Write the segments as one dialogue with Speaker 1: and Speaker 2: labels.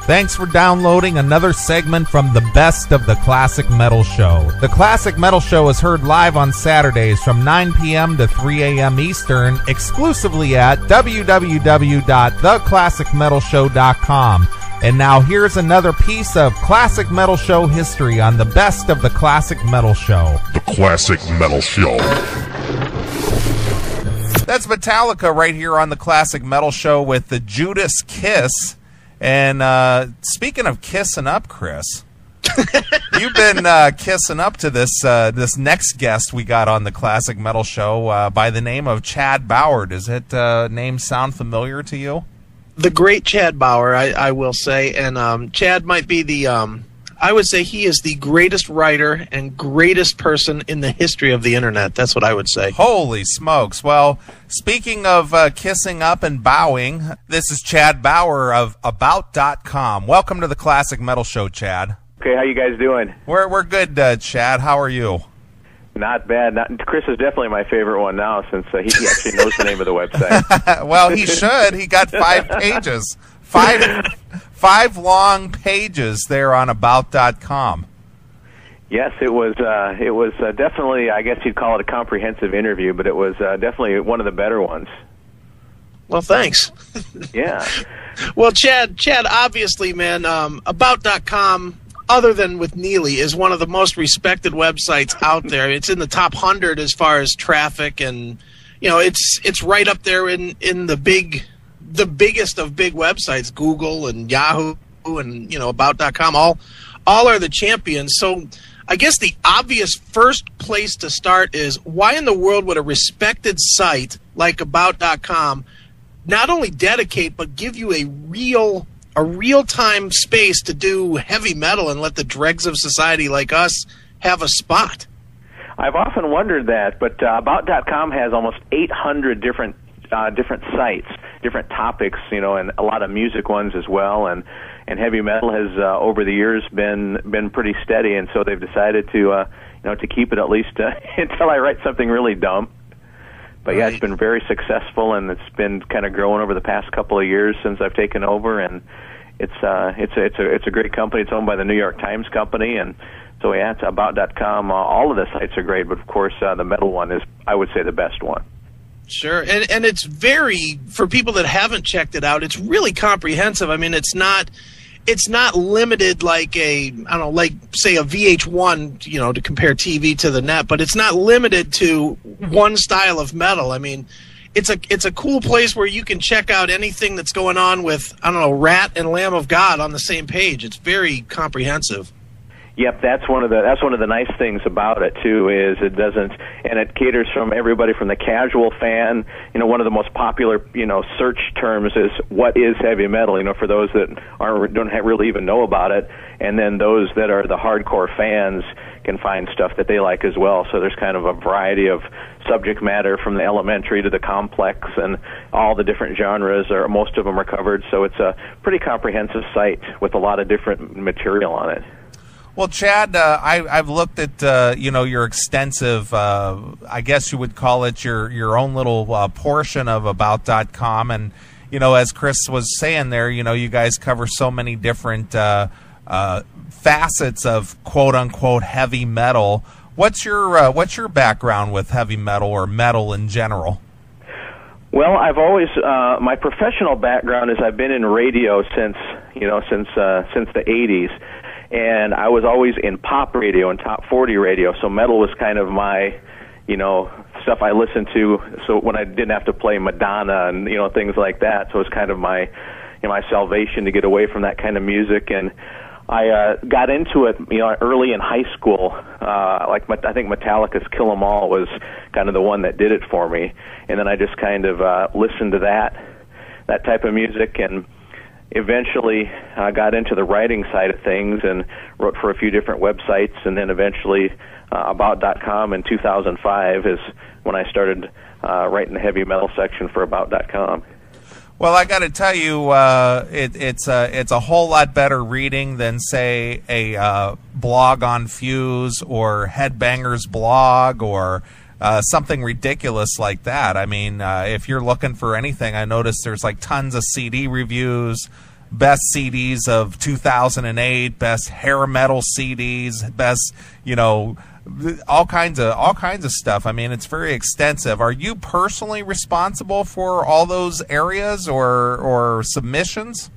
Speaker 1: Thanks for downloading another segment from the Best of the Classic Metal Show. The Classic Metal Show is heard live on Saturdays from 9 p.m. to 3 a.m. Eastern, exclusively at www.theclassicmetalshow.com. And now here's another piece of Classic Metal Show history on the Best of the Classic Metal Show.
Speaker 2: The Classic Metal Show.
Speaker 1: That's Metallica right here on the Classic Metal Show with the Judas Kiss. And speaking of kissing up, Chris, you've been kissing up to this next guest we got on the Classic Metal Show by the name of Chad Bauer. Does it name sound familiar to you?
Speaker 3: The great Chad Bauer, I will say. And Chad might be the, I would say he is the greatest writer and greatest person in the history of the Internet. That's what I would say.
Speaker 1: Holy smokes. Well, speaking of kissing up and bowing, this is Chad Bauer of About.com. Welcome to the Classic Metal Show, Chad.
Speaker 4: Okay, how you guys doing?
Speaker 1: We're good, Chad. How are you?
Speaker 4: Not bad. Chris is definitely my favorite one now since he actually knows the name of the website.
Speaker 1: Well, he should. He got 5 pages. Five long pages there on About.com.
Speaker 4: Yes, it was definitely, I guess you'd call it a comprehensive interview, but it was definitely one of the better ones.
Speaker 3: Well, thanks.
Speaker 4: Yeah.
Speaker 3: Well, Chad, obviously, man, About.com, other than with Neely, is one of the most respected websites out there. It's in the top 100 as far as traffic, and it's right up there in the biggest of big websites, Google and Yahoo and About.com. All are the champions. So I guess the obvious first place to start is, why in the world would a respected site like About.com not only dedicate but give you a real-time space to do heavy metal and let the dregs of society like us have a spot?
Speaker 4: I've often wondered that, but About.com has almost 800 different sites, different topics, and a lot of music ones as well, and heavy metal has over the years been pretty steady, and so they've decided to keep it at least until I write something really dumb. But yeah, it's been very successful, and it's been kind of growing over the past couple of years since I've taken over, and it's a great company. It's owned by the New York Times company, and so yeah, it's About.com. All of the sites are great, but of course the metal one is, I would say, the best one.
Speaker 3: Sure, and it's very, for people that haven't checked it out, it's really comprehensive. I mean, it's not limited like like say a VH1, to compare TV to the net, but it's not limited to one style of metal. I mean, it's a cool place where you can check out anything that's going on with, Rat and Lamb of God on the same page. It's very comprehensive.
Speaker 4: Yep, that's one of the nice things about it too, is it caters from everybody from the casual fan. One of the most popular search terms is what is heavy metal. For those that don't really even know about it, and then those that are the hardcore fans can find stuff that they like as well. So there's kind of a variety of subject matter from the elementary to the complex, and all the different genres, or most of them are covered. So it's a pretty comprehensive site with a lot of different material on it.
Speaker 1: Well, Chad, I've looked at your extensive, I guess you would call it your own little portion of About.com, and as Chris was saying there, you guys cover so many different facets of quote unquote heavy metal. What's your background with heavy metal or metal in general?
Speaker 4: Well, I've always my professional background is I've been in radio since the 80s. And I was always in pop radio and top 40 radio, so metal was kind of my, stuff I listened to. So when I didn't have to play Madonna and things like that, so it was kind of my, my salvation to get away from that kind of music. And I got into it, early in high school. I think Metallica's "Kill 'Em All" was kind of the one that did it for me. And then I just kind of listened to that type of music, and eventually got into the writing side of things and wrote for a few different websites, and then eventually About.com in 2005 is when I started writing the heavy metal section for About.com.
Speaker 1: Well, I got to tell you, it's a whole lot better reading than, say, a blog on Fuse or Headbangers blog or something ridiculous like that. I mean, if you're looking for anything, I noticed there's like tons of CD reviews, best CDs of 2008, best hair metal CDs, best, all kinds of stuff. I mean, it's very extensive. Are you personally responsible for all those areas or submissions?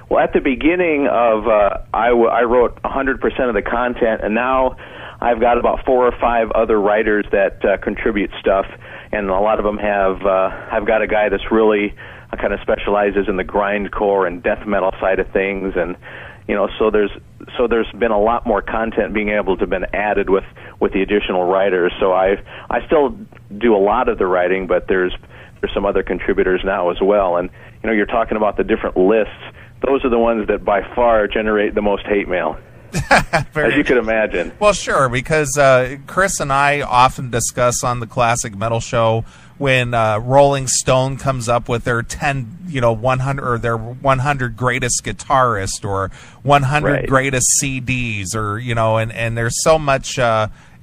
Speaker 4: Well, at the beginning of, I wrote 100% of the content, and now I've got about 4 or 5 other writers that contribute stuff, and a lot of them have. I've got a guy that's really kind of specializes in the grindcore and death metal side of things, and so there's been a lot more content being able to have been added with the additional writers. So I still do a lot of the writing, but there's some other contributors now as well. And you're talking about the different lists. Those are the ones that by far generate the most hate mail. As you could imagine.
Speaker 1: Well, sure, because Chris and I often discuss on the Classic Metal Show when Rolling Stone comes up with their 100 or their 100 greatest guitarists or 100 greatest CDs, or and there's so much.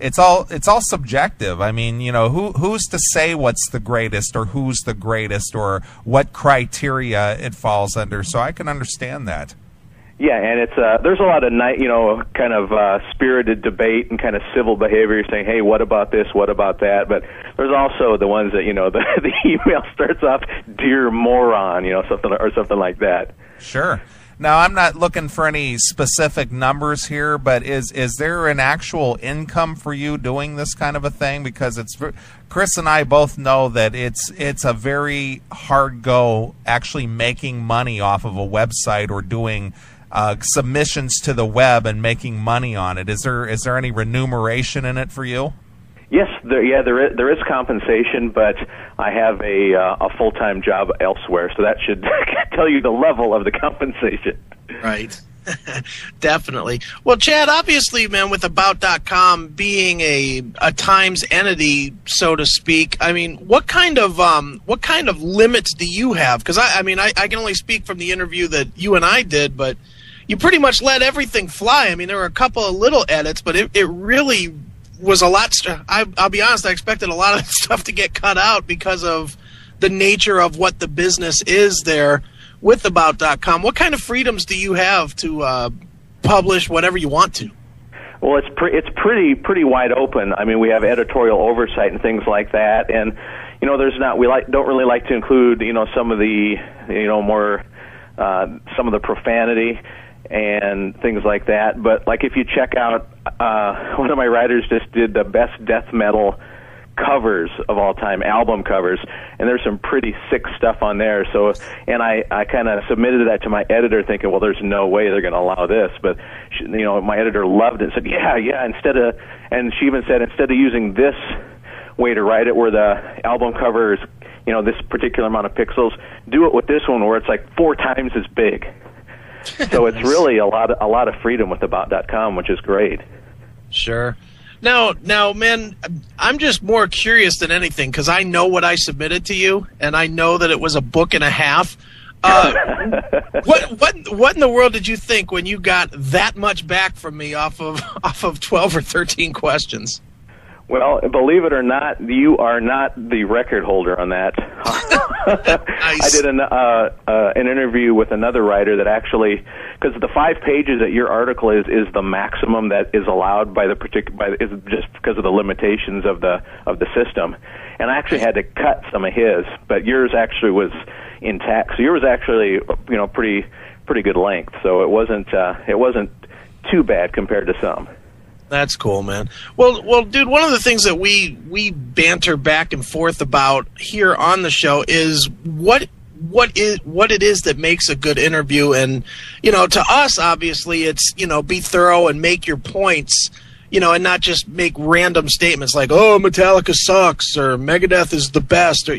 Speaker 1: It's all subjective. I mean, who's to say what's the greatest or who's the greatest or what criteria it falls under? So I can understand that.
Speaker 4: Yeah, and it's there's a lot of kind of spirited debate and kind of civil behavior, saying, "Hey, what about this? What about that?" But there's also the ones that the email starts off, "Dear moron," something like that.
Speaker 1: Sure. Now, I'm not looking for any specific numbers here, but is there an actual income for you doing this kind of a thing? Because Chris and I both know that it's a very hard go actually making money off of a website or doing submissions to the web and making money on it. Is there any remuneration in it for you?
Speaker 4: Yes, there is compensation, but I have a full-time job elsewhere, so that should tell you the level of the compensation.
Speaker 3: Right. Definitely. Well, Chad, obviously, man, with About.com being a Times entity, so to speak, I mean, what kind of limits do you have? Because I can only speak from the interview that you and I did, but you pretty much let everything fly. I mean, there were a couple of little edits, but it really was a lot. I'll be honest, I expected a lot of stuff to get cut out because of the nature of what the business is there with About.com. What kind of freedoms do you have to publish whatever you want to?
Speaker 4: Well, it's pretty wide open. I mean, we have editorial oversight and things like that, and don't really like to include some of the more some of the profanity and things like that. But like if you check out, one of my writers just did the best death metal covers of all time, album covers, and there's some pretty sick stuff on there. So, and I kind of submitted that to my editor, thinking, well, there's no way they're going to allow this. But my editor loved it and said, yeah. And she even said, instead of using this way to write it, where the album cover is, this particular amount of pixels, do it with this one where it's like 4 times as big. So it's really a lot of freedom with About.com, which is great.
Speaker 3: Sure. Now, man, I'm just more curious than anything because I know what I submitted to you, and I know that it was a book and a half. What in the world did you think when you got that much back from me off of 12 or 13 questions?
Speaker 4: Well, believe it or not, you are not the record holder on that.
Speaker 3: Nice.
Speaker 4: I did an interview with another writer that actually, because the 5 pages that your article is the maximum that is allowed by is just because of the limitations of the system, and I actually had to cut some of his, but yours actually was intact. So yours was actually pretty good length. So it wasn't too bad compared to some.
Speaker 3: That's cool, man. Well, dude, one of the things that we banter back and forth about here on the show is what it is that makes a good interview. And, to us, obviously, it's, be thorough and make your points, and not just make random statements like, oh, Metallica sucks or Megadeth is the best, or,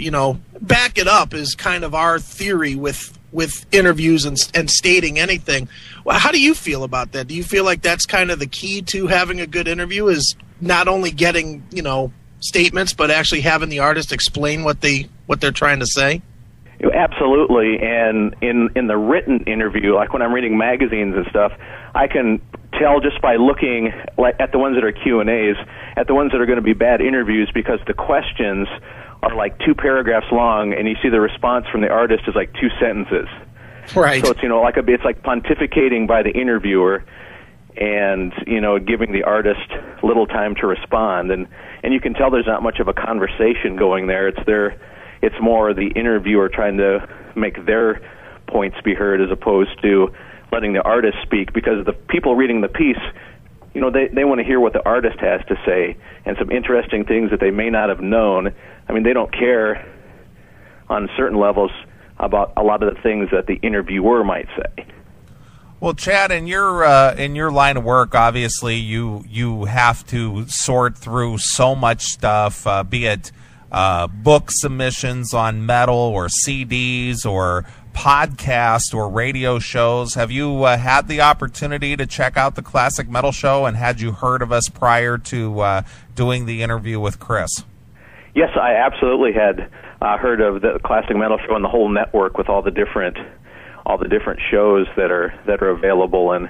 Speaker 3: back it up is kind of our theory with interviews and stating anything. Well, how do you feel about that? Do you feel like that's kind of the key to having a good interview, is not only getting, statements, but actually having the artist explain what they're trying to say?
Speaker 4: Absolutely. And in the written interview, like when I'm reading magazines and stuff, I can tell just by looking at the ones that are Q&As, at the ones that are going to be bad interviews, because the questions are like 2 paragraphs long, and you see the response from the artist is like 2 sentences.
Speaker 3: Right.
Speaker 4: So it's it's like pontificating by the interviewer, and giving the artist little time to respond, and you can tell there's not much of a conversation going there. It's more the interviewer trying to make their points be heard as opposed to letting the artist speak, because the people reading the piece, they want to hear what the artist has to say and some interesting things that they may not have known. I mean, they don't care on certain levels about a lot of the things that the interviewer might say.
Speaker 1: Well, Chad, in your line of work, obviously you have to sort through so much stuff, be it book submissions on metal or CDs or podcast or radio shows. Have you had the opportunity to check out the Classic Metal Show, and had you heard of us prior to doing the interview with Chris?
Speaker 4: Yes, I absolutely had heard of the Classic Metal Show and the whole network with all the different shows that are available, and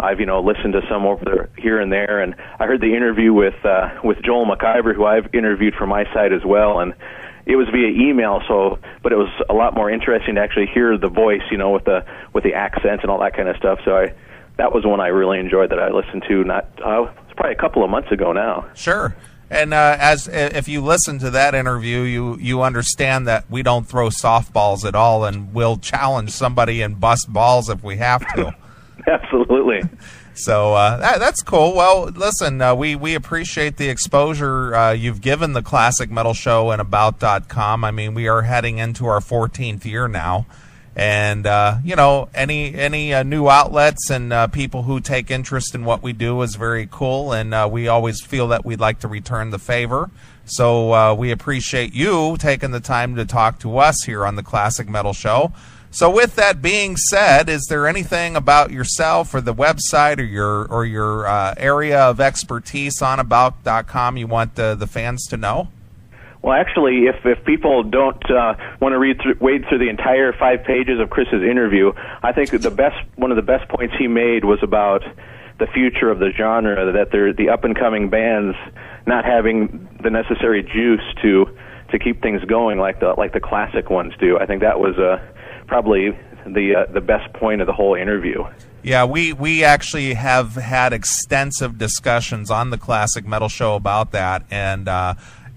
Speaker 4: I've listened to some over there, here and there, and I heard the interview with Joel McIver, who I've interviewed from my side as well, and it was via email, but it was a lot more interesting to actually hear the voice, with the accent and all that kind of stuff. So that was one I really enjoyed that I listened to. It's probably a couple of months ago now.
Speaker 1: Sure. And if you listen to that interview, you understand that we don't throw softballs at all, and we'll challenge somebody and bust balls if we have to.
Speaker 4: Absolutely.
Speaker 1: So that's cool. Well, listen, we appreciate the exposure you've given the Classic Metal Show and About.com. I mean, we are heading into our 14th year now. And, any new outlets and people who take interest in what we do is very cool, and we always feel that we'd like to return the favor. So we appreciate you taking the time to talk to us here on the Classic Metal Show. So with that being said, is there anything about yourself or the website or your area of expertise on About.com you want the fans to know?
Speaker 4: Well, actually, if people don't want to wade through the entire 5 pages of Chris's interview, I think one of the best points he made was about the future of the genre, that the up-and-coming bands not having the necessary juice to keep things going like the classic ones do. I think that was probably the best point of the whole interview.
Speaker 1: Yeah, we actually have had extensive discussions on the Classic Metal Show about that, and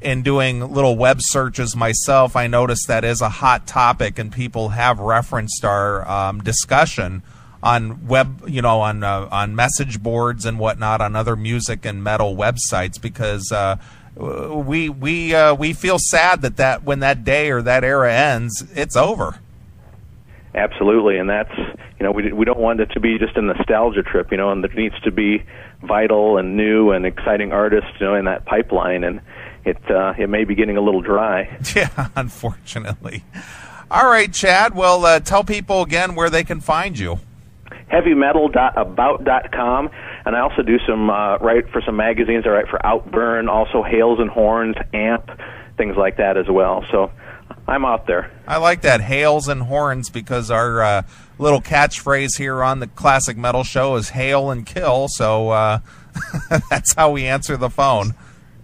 Speaker 1: in doing little web searches myself, I noticed that is a hot topic, and people have referenced our discussion on web, on message boards and whatnot, on other music and metal websites, because we feel sad that when that day or that era ends, it's over.
Speaker 4: Absolutely, and that's we don't want it to be just a nostalgia trip, and there needs to be vital and new and exciting artists, in that pipeline, and it may be getting a little dry.
Speaker 1: Yeah, unfortunately. All right, Chad. Well, tell people again where they can find you.
Speaker 4: heavymetal.about.com, and I also do some write for some magazines. I write for Outburn, also Hails and Horns, Amp, things like that as well. So I'm out there.
Speaker 1: I like that, Hails and Horns, because our little catchphrase here on the Classic Metal Show is hail and kill, so that's how we answer the phone.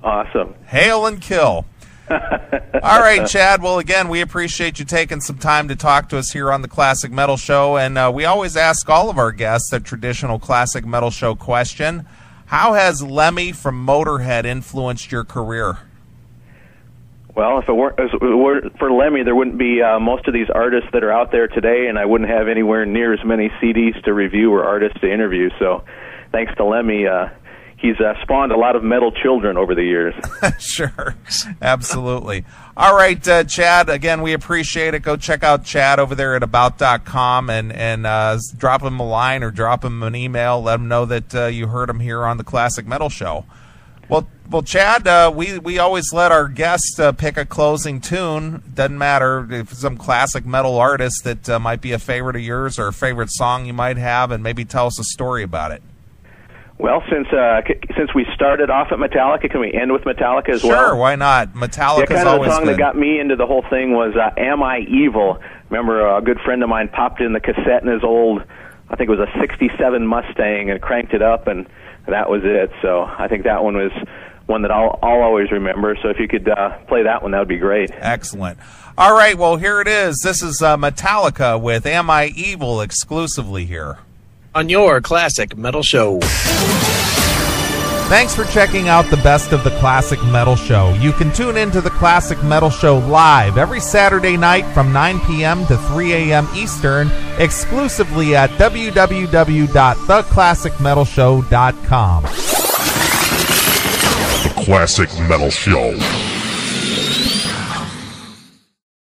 Speaker 4: Awesome.
Speaker 1: Hail and kill. All right, Chad. Well, again, we appreciate you taking some time to talk to us here on the Classic Metal Show, and we always ask all of our guests the traditional Classic Metal Show question. How has Lemmy from Motorhead influenced your career?
Speaker 4: Well, if it weren't for Lemmy, there wouldn't be most of these artists that are out there today, and I wouldn't have anywhere near as many CDs to review or artists to interview. So thanks to Lemmy, he's spawned a lot of metal children over the years.
Speaker 1: Sure, absolutely. All right, Chad, again, we appreciate it. Go check out Chad over there at About.com and drop him a line or drop him an email. Let him know that you heard him here on the Classic Metal Show. Well, Chad, we always let our guests pick a closing tune. Doesn't matter if it's some classic metal artist that might be a favorite of yours or a favorite song you might have, and maybe tell us a story about it.
Speaker 4: Well, since we started off at Metallica, can we end with Metallica as well?
Speaker 1: Sure, why not? Metallica's
Speaker 4: always the song that got me into the whole thing was Am I Evil? Remember, a good friend of mine popped in the cassette in his old, I think it was a 67 Mustang, and cranked it up, and that was it. So I think that one was one that I'll always remember. So if you could play that one, that would be great.
Speaker 1: Excellent. All right, well, here it is. This is Metallica with Am I Evil exclusively here
Speaker 3: on your Classic Metal Show.
Speaker 1: Thanks for checking out the best of the Classic Metal Show. You can tune into the Classic Metal Show live every Saturday night from 9 p.m. to 3 a.m. Eastern, exclusively at www.theclassicmetalshow.com.
Speaker 2: The Classic Metal Show.